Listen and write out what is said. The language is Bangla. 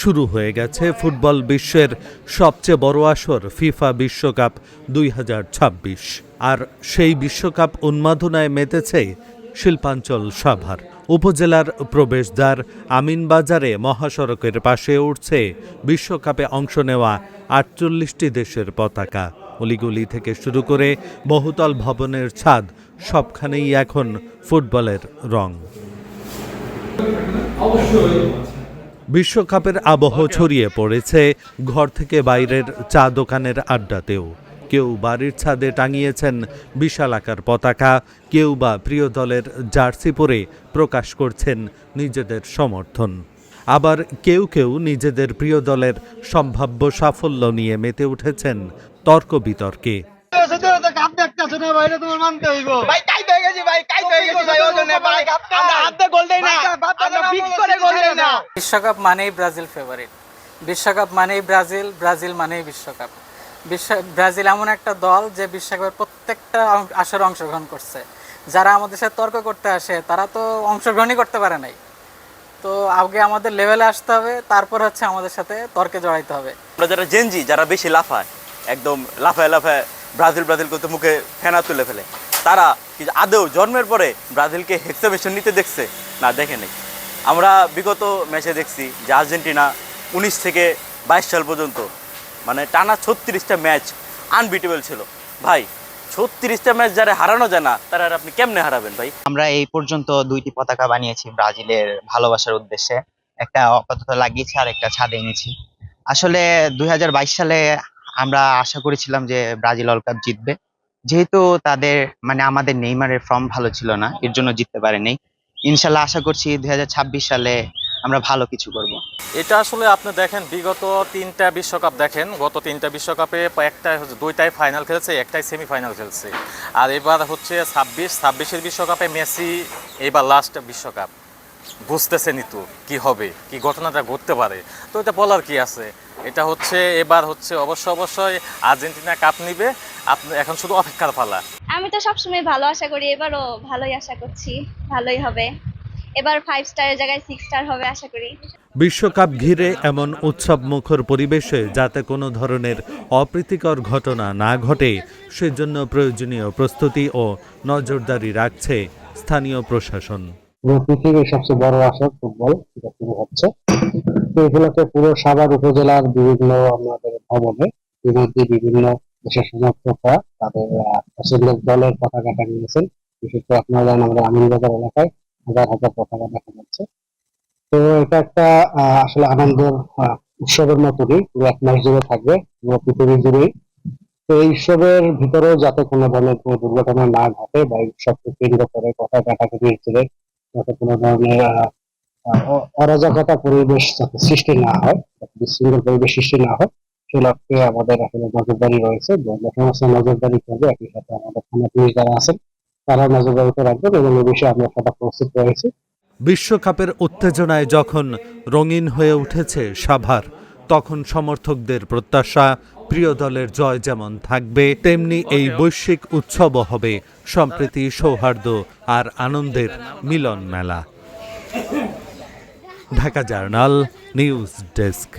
শুরু হয়ে গেছে ফুটবল বিশ্বের সবচেয়ে বড় আসর ফিফা বিশ্বকাপ 2026। আর সেই বিশ্বকাপ উন্মাদনায় মেতেছে শিল্পাঞ্চল সাভার উপজেলার প্রবেশদ্বার আমিনবাজারে মহাসড়কের পাশে উঠছে বিশ্বকাপে অংশ নেওয়া 48টি দেশের পতাকা। অলিগলি থেকে শুরু করে বহুতল ভবনের ছাদ সবখানেই এখন ফুটবলের রং। বিশ্বকাপের আবহ ছড়িয়ে পড়েছে ঘর থেকে বাইরের চা দোকানের আড্ডাতেও। কেউ বাড়ির ছাদে টাঙিয়েছেন বিশালাকার পতাকা, কেউ বা প্রিয় দলের জার্সি পরে প্রকাশ করছেন নিজেদের সমর্থন। আবার কেউ কেউ নিজেদের প্রিয় দলের সম্ভাব্য সাফল্য নিয়ে মেতে উঠেছেন তর্ক বিতর্কে। বিশ্বকাপ মানেই ব্রাজিল ফেভারিট, বিশ্বকাপ মানেই ব্রাজিল, ব্রাজিল মানেই বিশ্বকাপ। ব্রাজিল এমন একটা দল যে বিশ্বকাপের প্রত্যেকটা আসরে অংশগ্রহণ করছে। যারা আমাদের সাথে তর্ক করতে আসে তারা তো অংশগ্রহণই করতে পারে নাই। তো আগে আমাদের লেভেলে আসতে হবে, তারপর হচ্ছে আমাদের সাথে তর্কে জড়াইতে হবে। আমরা যারা জেনজি, যারা বেশি লাফায়, একদম লাফায় লাফায় ব্রাজিল ব্রাজিল করতে মুখে ফেনা তুলে ফেলে, তারা কি আদৌ জন্মের পরে ব্রাজিলকে হেক্সামেশন নিতে দেখছে? না, দেখে নেই। আমরা বিগত ম্যাচে দেখছি যে আর্জেন্টিনা 19 থেকে 22 সাল পর্যন্ত মানে টানা 36টা ম্যাচ আনবিটেবল ছিল। ভাই 36টা ম্যাচ যারা হারানো যায় না, তারা আপনি কেমনে হারাবেন ভাই? আমরা এই পর্যন্ত 2টি পতাকা বানিয়েছি ব্রাজিলের ভালোবাসার উদ্দেশ্যে। একটা আপাতত লাগিয়েছি আর একটা ছাদে এনেছি। আসলে 2022 সালে আমরা আশা করেছিলাম যে ব্রাজিল ওয়ার্ল্ড কাপ জিতবে, যেহেতু তাদের মানে আমাদের নেইমারের ফর্ম ভালো ছিল না, এর জন্য জিততে পারেনি। ইনশাল্লাহ আশা করছি 2026 সালে আমরা ভালো কিছু করব। এটা আসলে আপনি দেখেন বিগত 3টা বিশ্বকাপ দেখেন, গত 3টা বিশ্বকাপে দুইটাই ফাইনাল খেলছে, একটাই সেমিফাইনাল খেলছে। আর এবার হচ্ছে 26-এর বিশ্বকাপে মেসি এবার লাস্ট বিশ্বকাপ, বুঝতেছে নিতু কি হবে, কি ঘটনাটা ঘটতে পারে। তো এটা বলার কি আছে, এটা হচ্ছে এবার হচ্ছে অবশ্যই আর্জেন্টিনা কাপ নিবে। আপনি এখন শুধু অপেক্ষার পালা। আমি তো সবসময় ভালো আশা করি, এবারও ভালোই আশা করছি, ভালোই হবে। এবার 5 স্টারের জায়গায় 6 স্টার হবে আশা করি। বিশ্বকাপ ঘিরে এমন উৎসব মুখর পরিবেশে যাতে কোনো ধরনের অপ্রীতিকর ঘটনা না ঘটে, সেজন্য প্রয়োজনীয় প্রস্তুতি ও নজরদারি রাখছে স্থানীয় প্রশাসন। পৃথিবীর সবচেয়ে বড় আসর ফুটবল যেটা শুরু হচ্ছে, তো এগুলোকে পুরো সাভার উপজেলার বিভিন্ন আমাদের ভবনে বিভিন্ন দেশের সমর্থকরা তাদের পছন্দের দলের পতাকা টাঙিয়েছেন। বিশেষ করে আপনারা জানেন আমাদের আমিনবাজার এলাকায় হাজার হাজার পতাকা দেখা যাচ্ছে। তো এটা একটা আসলে আনন্দের উৎসবের মতনই পুরো 1 মাস জুড়ে থাকবে, পুরো পৃথিবী জুড়েই। তো এই উৎসবের ভিতরেও যাতে কোনো ধরনের কোনো দুর্ঘটনা না ঘটে বা এই উৎসবকে কেন্দ্র করে পতাকা টাকাটির জুড়ে যাতে কোনো ধরনের অরাজকতা পরিবেশ যাতে সৃষ্টি না হয়, বিশৃঙ্খল পরিবেশ সৃষ্টি না হয়, সে লক্ষ্যে আমাদের আসলে নজরদারি রয়েছে। সমস্ত নজরদারি করবে, একই সাথে আমাদের থানা পুলিশ যারা আছেন তারা নজরদারিতে রাখবেন এবং এই বিষয়ে আমরা সদা প্রস্তুত রয়েছি। বিশ্বকাপের উত্তেজনায় যখন রঙিন হয়ে উঠেছে সাভার, তখন সমর্থকদের প্রত্যাশা প্রিয় দলের জয় যেমন থাকবে, তেমনি এই বৈশ্বিক উৎসবও হবে সম্প্রীতি, সৌহার্দ্য আর আনন্দের মিলন মেলা। Dhaka journal news desk.